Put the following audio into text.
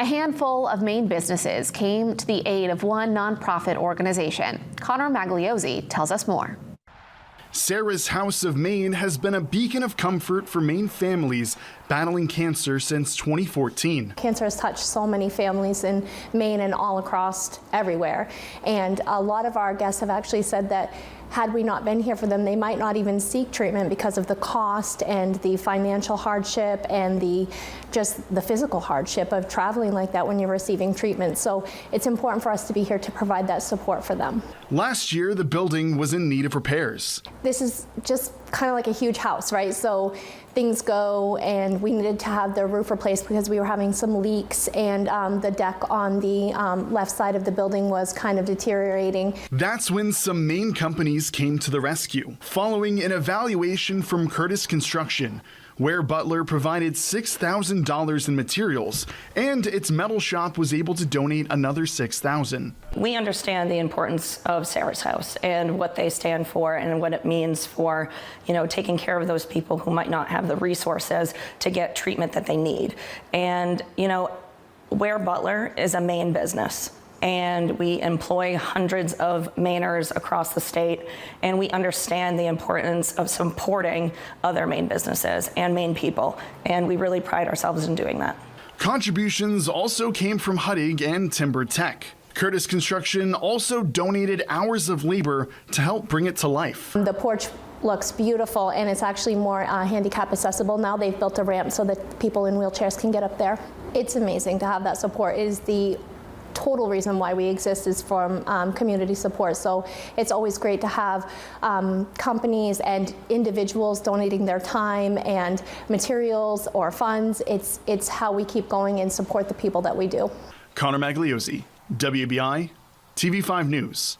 A handful of Maine businesses came to the aid of one nonprofit organization. Connor Magliozzi tells us more. Sarah's House of Maine has been a beacon of comfort for Maine families battling cancer since 2014. Cancer has touched so many families in Maine and all across everywhere. And a lot of our guests have actually said that had we not been here for them, they might not even seek treatment because of the cost and the financial hardship and just the physical hardship of traveling like that when you're receiving treatment. So it's important for us to be here to provide that support for them. Last year, the building was in need of repairs. This is just kind of like a huge house, right? So things go, and we needed to have the roof replaced because we were having some leaks, and the deck on the left side of the building was kind of deteriorating. That's when some Maine companies came to the rescue. Following an evaluation from Curtis Construction, Ware Butler provided $6,000 in materials, and its metal shop was able to donate another $6,000. We understand the importance of Sarah's House and what they stand for and what it means for, taking care of those people who might not have the resources to get treatment that they need. And, Ware Butler is a Maine business, and we employ hundreds of Mainers across the state, and we understand the importance of supporting other Maine businesses and Maine people, and we really pride ourselves in doing that. Contributions also came from Huttig and Timber Tech. Curtis Construction also donated hours of labor to help bring it to life. The porch looks beautiful, and it's actually more handicap accessible now. They've built a ramp so that people in wheelchairs can get up there. It's amazing to have that support. It is the total reason why we exist is from community support. So it's always great to have companies and individuals donating their time and materials or funds. It's how we keep going and support the people that we do. Connor Magliozzi, WBI, TV5 News.